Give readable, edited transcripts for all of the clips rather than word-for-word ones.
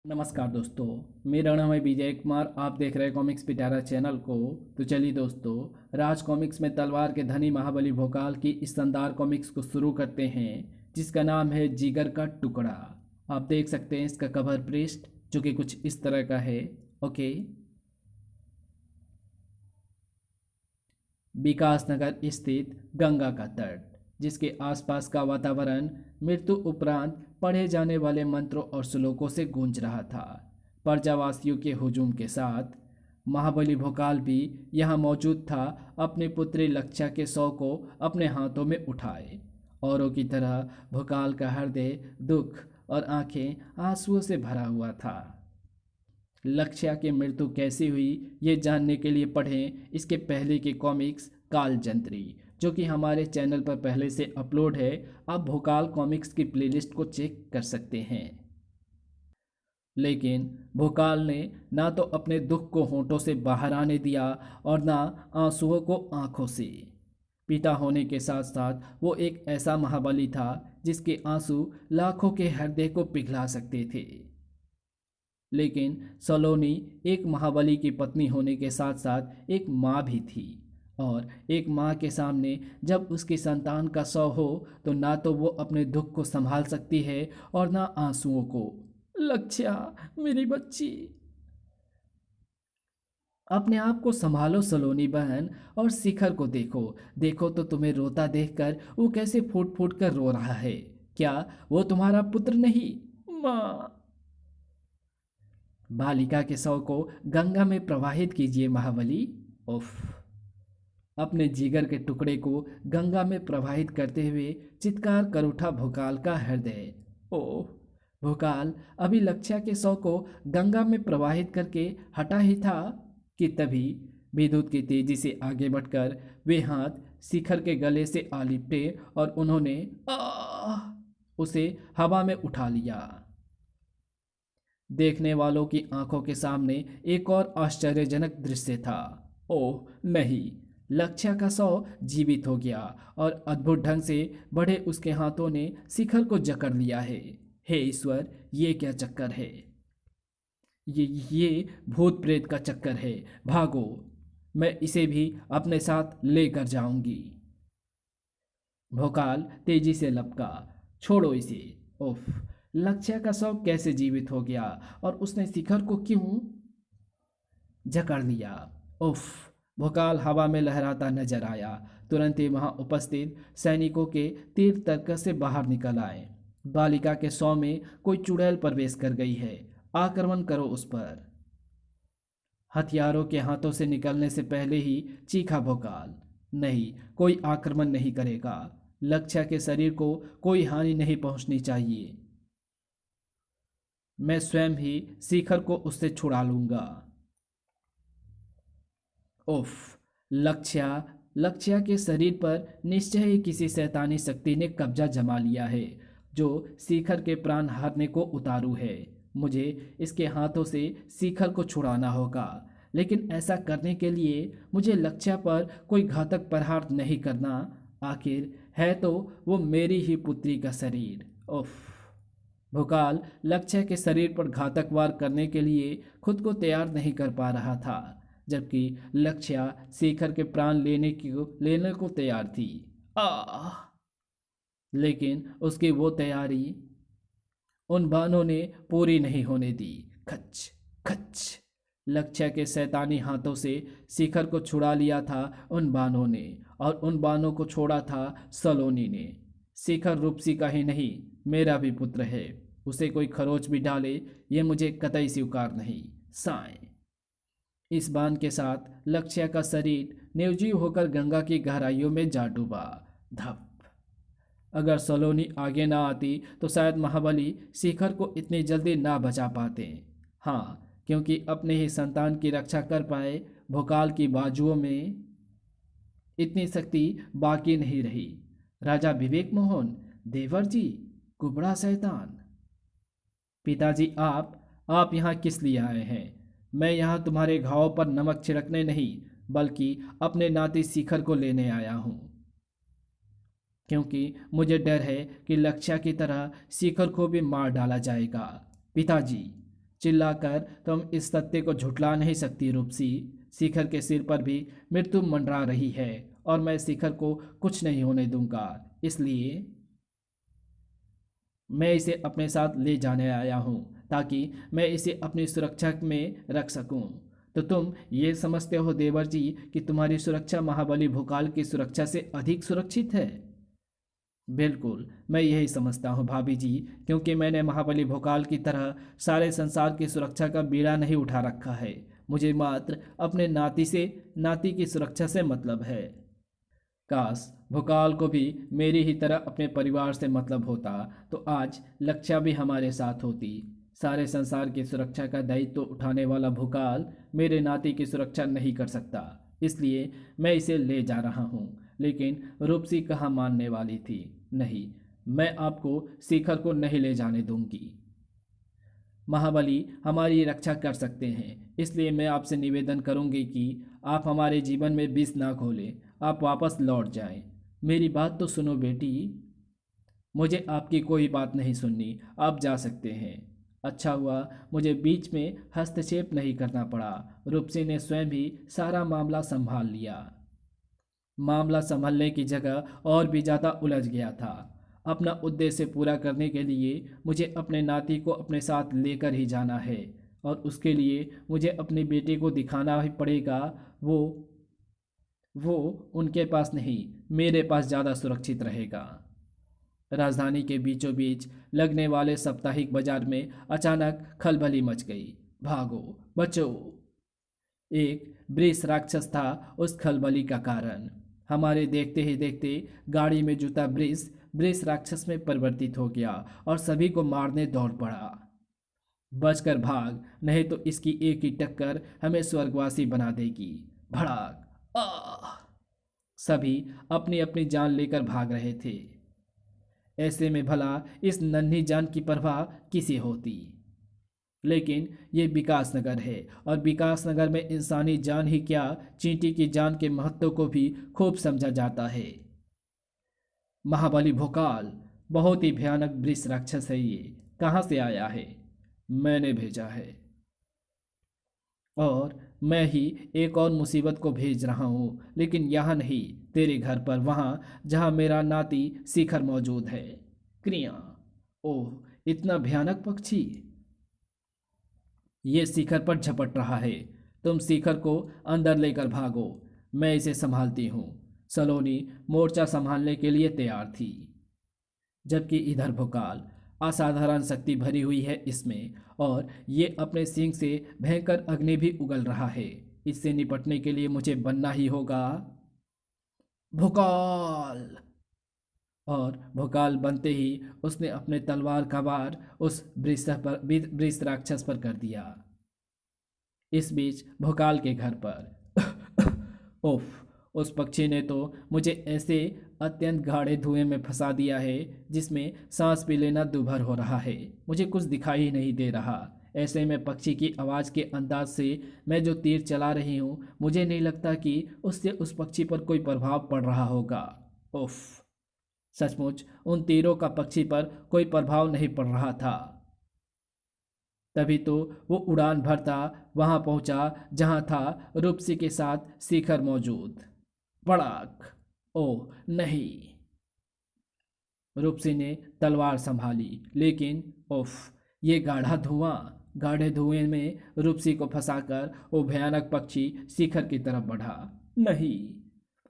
नमस्कार दोस्तों। मेरा नाम है विजय कुमार। आप देख रहे हैं कॉमिक्स पिटारा चैनल को। तो चलिए दोस्तों, राज कॉमिक्स में तलवार के धनी महाबली भोकाल की इस शानदार कॉमिक्स को शुरू करते हैं, जिसका नाम है जिगर का टुकड़ा। आप देख सकते हैं इसका कवर पृष्ठ, जो कि कुछ इस तरह का है। ओके। विकास नगर स्थित गंगा का तट, जिसके आसपास का वातावरण मृत्यु उपरांत पढ़े जाने वाले मंत्रों और श्लोकों से गूंज रहा था। प्रजावासियों के हुजूम के साथ महाबली भोकाल भी यहाँ मौजूद था, अपनी पुत्री लक्षा के शव को अपने हाथों में उठाए। औरों की तरह भोकाल का हृदय दुख और आंखें आंसुओं से भरा हुआ था। लक्ष्या की मृत्यु कैसे हुई ये जानने के लिए पढ़ें इसके पहले के कॉमिक्स कालजंत्री, जो कि हमारे चैनल पर पहले से अपलोड है। आप भोकाल कॉमिक्स की प्लेलिस्ट को चेक कर सकते हैं। लेकिन भोकाल ने ना तो अपने दुख को होठों से बाहर आने दिया और ना आंसुओं को आंखों से। पिता होने के साथ साथ वो एक ऐसा महाबली था जिसके आंसू लाखों के हृदय को पिघला सकते थे। लेकिन सलोनी एक महाबली की पत्नी होने के साथ साथ एक माँ भी थी, और एक माँ के सामने जब उसकी संतान का शव हो तो ना तो वो अपने दुख को संभाल सकती है और ना आंसुओं को। लक्ष्या, मेरी बच्ची, अपने आप को संभालो सलोनी बहन, और शिखर को देखो। देखो तो तुम्हें रोता देखकर वो कैसे फूट फूट कर रो रहा है। क्या वो तुम्हारा पुत्र नहीं? माँ, बालिका के शव को गंगा में प्रवाहित कीजिए महाबली। उफ। अपने जिगर के टुकड़े को गंगा में प्रवाहित करते हुए चित्कार कर उठा भोकाल का हृदय। ओह। भोकाल अभी लक्ष्या के शव को गंगा में प्रवाहित करके हटा ही था कि तभी विद्युत की तेजी से आगे बढ़कर वे हाथ शिखर के गले से आ लिपटे और उन्होंने उसे हवा में उठा लिया। देखने वालों की आंखों के सामने एक और आश्चर्यजनक दृश्य था। ओह नहीं, लक्ष्या का शव जीवित हो गया और अद्भुत ढंग से बढ़े उसके हाथों ने शिखर को जकड़ लिया है। हे ईश्वर, ये क्या चक्कर है? ये भूत प्रेत का चक्कर है। भागो, मैं इसे भी अपने साथ लेकर जाऊंगी। भोकाल तेजी से लपका। छोड़ो इसे। उफ। लक्ष्य का शव कैसे जीवित हो गया और उसने शिखर को क्यों जकड़ लिया? उफ। भोकाल हवा में लहराता नजर आया। तुरंत ही वहां उपस्थित सैनिकों के तीर तर्कस से बाहर निकल आए। बालिका के शव में कोई चुड़ैल प्रवेश कर गई है। आक्रमण करो उस पर। हथियारों के हाथों से निकलने से पहले ही चीखा भोकाल। नहीं, कोई आक्रमण नहीं करेगा। लक्ष्य के शरीर को कोई हानि नहीं पहुंचनी चाहिए। मैं स्वयं ही शिखर को उससे छुड़ा लूंगा। उफ। लक्ष्या लक्ष्या के शरीर पर निश्चय ही किसी शैतानी शक्ति ने कब्जा जमा लिया है, जो शिखर के प्राण हरने को उतारू है। मुझे इसके हाथों से शिखर को छुड़ाना होगा, लेकिन ऐसा करने के लिए मुझे लक्ष्या पर कोई घातक प्रहार नहीं करना। आखिर है तो वो मेरी ही पुत्री का शरीर। उफ। भोकाल लक्ष्य के शरीर पर घातक वार करने के लिए खुद को तैयार नहीं कर पा रहा था, जबकि लक्ष्य शेखर के प्राण लेने को तैयार थी। आह। लेकिन उसकी वो तैयारी उन बाणों ने पूरी नहीं होने दी। खच खच। लक्ष्य के शैतानी हाथों से शिखर को छुड़ा लिया था उन बाणों ने, और उन बाणों को छोड़ा था सलोनी ने। शिखर रूपसी का ही नहीं, मेरा भी पुत्र है। उसे कोई खरोच भी डाले, ये मुझे कतई स्वीकार नहीं। साएं। इस बाण के साथ लक्ष्य का शरीर निर्जीव होकर गंगा की गहराइयों में जा डूबा। धप। अगर सलोनी आगे ना आती तो शायद महाबली शिखर को इतनी जल्दी ना बचा पाते। हाँ, क्योंकि अपने ही संतान की रक्षा कर पाए भोकाल की बाजुओं में इतनी शक्ति बाकी नहीं रही। राजा विवेक मोहन, देवर जी, कुबड़ा शैतान। पिताजी, आप यहाँ किस लिए आए हैं? मैं यहाँ तुम्हारे घावों पर नमक छिड़कने नहीं, बल्कि अपने नाती शिखर को लेने आया हूँ, क्योंकि मुझे डर है कि लक्ष्य की तरह शिखर को भी मार डाला जाएगा। पिताजी, चिल्लाकर तुम इस सत्य को झुठला नहीं सकती रूपसी। शिखर के सिर पर भी मृत्यु मंडरा रही है और मैं शिखर को कुछ नहीं होने दूंगा। इसलिए मैं इसे अपने साथ ले जाने आया हूँ ताकि मैं इसे अपनी सुरक्षा में रख सकूं। तो तुम ये समझते हो देवर जी कि तुम्हारी सुरक्षा महाबली भोकाल की सुरक्षा से अधिक सुरक्षित है? बिल्कुल, मैं यही समझता हूँ भाभी जी, क्योंकि मैंने महाबली भोकाल की तरह सारे संसार की सुरक्षा का बीड़ा नहीं उठा रखा है। मुझे मात्र अपने नाती की सुरक्षा से मतलब है। काश भोकाल को भी मेरी ही तरह अपने परिवार से मतलब होता तो आज लक्ष्या भी हमारे साथ होती। सारे संसार की सुरक्षा का दायित्व तो उठाने वाला भोकाल मेरे नाती की सुरक्षा नहीं कर सकता, इसलिए मैं इसे ले जा रहा हूँ। लेकिन रूपसी कहाँ मानने वाली थी। नहीं, मैं आपको शिखर को नहीं ले जाने दूंगी। महाबली हमारी रक्षा कर सकते हैं, इसलिए मैं आपसे निवेदन करूंगी कि आप हमारे जीवन में विष ना घोलें। आप वापस लौट जाएं। मेरी बात तो सुनो बेटी। मुझे आपकी कोई बात नहीं सुननी, आप जा सकते हैं। अच्छा हुआ मुझे बीच में हस्तक्षेप नहीं करना पड़ा। रूपसी ने स्वयं ही सारा मामला संभाल लिया। मामला संभलने की जगह और भी ज़्यादा उलझ गया था। अपना उद्देश्य पूरा करने के लिए मुझे अपने नाती को अपने साथ लेकर ही जाना है और उसके लिए मुझे अपनी बेटी को दिखाना ही पड़ेगा। वो वो उनके पास नहीं, मेरे पास ज़्यादा सुरक्षित रहेगा। राजधानी के बीचों बीच लगने वाले साप्ताहिक बाजार में अचानक खलबली मच गई। भागो बचो! एक वृष राक्षस था उस खलबली का कारण। हमारे देखते ही देखते गाड़ी में जुटा वृष राक्षस में परिवर्तित हो गया और सभी को मारने दौड़ पड़ा। बचकर भाग, नहीं तो इसकी एक ही टक्कर हमें स्वर्गवासी बना देगी। भड़ाक! आह! सभी अपनी अपनी जान लेकर भाग रहे थे। ऐसे में भला इस नन्ही जान की परवाह किसे होती। लेकिन ये विकास नगर है और विकास नगर में इंसानी जान ही क्या, चींटी की जान के महत्व को भी खूब समझा जाता है। महाबली भोकाल बहुत ही भयानक वृष राक्षस है। ये कहाँ से आया है? मैंने भेजा है और मैं ही एक और मुसीबत को भेज रहा हूँ, लेकिन यहाँ नहीं, तेरे घर पर, वहाँ जहाँ मेरा नाती शिखर मौजूद है। क्रिया! ओह, इतना भयानक पक्षी! ये शिखर पर झपट रहा है। तुम शिखर को अंदर लेकर भागो, मैं इसे संभालती हूँ। सलोनी मोर्चा संभालने के लिए तैयार थी, जबकि इधर भोकाल असाधारण शक्ति भरी हुई है इसमें, और ये अपने सींग से भयंकर अग्नि भी उगल रहा है। इससे निपटने के लिए मुझे बनना ही होगा भोकाल। और भोकाल बनते ही उसने अपने तलवार का वार उस वृष राक्षस पर कर दिया। इस बीच भोकाल के घर पर उफ, उस पक्षी ने तो मुझे ऐसे अत्यंत गाढ़े धुएं में फंसा दिया है जिसमें सांस भी लेना दूभर हो रहा है। मुझे कुछ दिखाई ही नहीं दे रहा। ऐसे में पक्षी की आवाज़ के अंदाज से मैं जो तीर चला रही हूँ, मुझे नहीं लगता कि उससे उस पक्षी पर कोई प्रभाव पड़ रहा होगा। उफ, सचमुच उन तीरों का पक्षी पर कोई प्रभाव नहीं पड़ रहा था। तभी तो वो उड़ान भरता वहां पहुंचा जहां था रूपसी के साथ शिखर मौजूद। पड़ाक! ओह नहीं! रूपसी ने तलवार संभाली, लेकिन उफ, ये गाढ़े धुएं में रूपसी को फंसाकर वो भयानक पक्षी शिखर की तरफ बढ़ा। नहीं,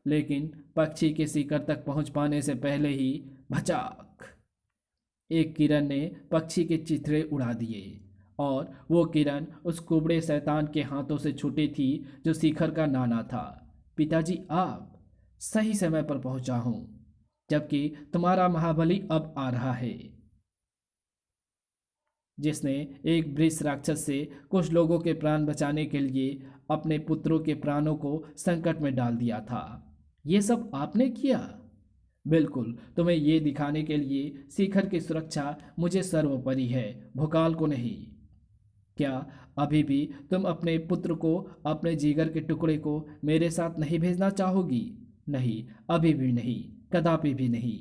लेकिन पक्षी के शिखर तक पहुंच पाने से पहले ही भचाक! एक किरण ने पक्षी के चिथड़े उड़ा दिए और वो किरण उस कुबड़े शैतान के हाथों से छूटी थी जो शिखर का नाना था। पिताजी, आप सही समय पर पहुंचा हूं, जबकि तुम्हारा महाबली अब आ रहा है, जिसने एक वृष राक्षस से कुछ लोगों के प्राण बचाने के लिए अपने पुत्रों के प्राणों को संकट में डाल दिया था। ये सब आपने किया? बिल्कुल, तुम्हें ये दिखाने के लिए शिखर की सुरक्षा मुझे सर्वोपरि है, भोकाल को नहीं। क्या अभी भी तुम अपने पुत्र को, अपने जिगर के टुकड़े को मेरे साथ नहीं भेजना चाहोगी? नहीं, अभी भी नहीं, कदापि भी नहीं।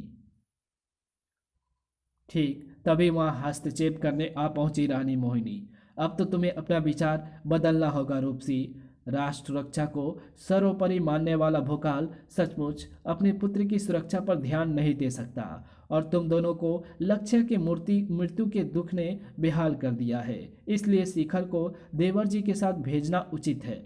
ठीक तभी वहां हस्तक्षेप करने आ पहुंची रानी मोहिनी। अब तो तुम्हें अपना विचार बदलना होगा रूपसी। राष्ट्र सुरक्षा को सर्वोपरि मानने वाला भोकाल सचमुच अपनी पुत्र की सुरक्षा पर ध्यान नहीं दे सकता, और तुम दोनों को लक्ष्य के मूर्ति मृत्यु के दुख ने बेहाल कर दिया है। इसलिए शिखर को देवर जी के साथ भेजना उचित है।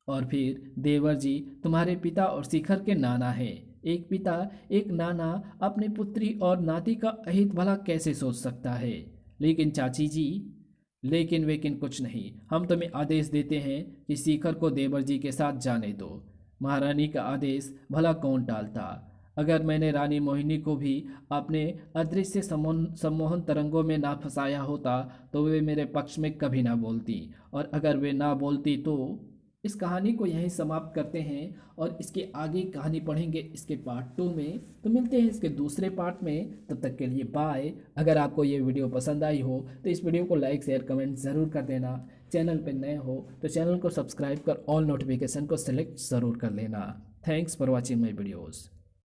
और फिर देवर जी तुम्हारे पिता और शिखर के नाना हैं। एक पिता एक नाना अपनी पुत्री और नाती का अहित भला कैसे सोच सकता है? लेकिन चाची जी, लेकिन वेकिन कुछ नहीं। हम तुम्हें आदेश देते हैं कि शिखर को देवर जी के साथ जाने दो। महारानी का आदेश भला कौन टालता? अगर मैंने रानी मोहिनी को भी अपने अदृश्य सम्मोहन तरंगों में ना फंसाया होता तो वे मेरे पक्ष में कभी ना बोलती, और अगर वे ना बोलती तो। इस कहानी को यहीं समाप्त करते हैं और इसके आगे कहानी पढ़ेंगे इसके पार्ट 2 में। तो मिलते हैं इसके दूसरे पार्ट में, तब तक के लिए बाय। अगर आपको ये वीडियो पसंद आई हो तो इस वीडियो को लाइक शेयर कमेंट ज़रूर कर देना। चैनल पर नए हो तो चैनल को सब्सक्राइब कर ऑल नोटिफिकेशन को सिलेक्ट ज़रूर कर लेना। Thanks for watching my videos.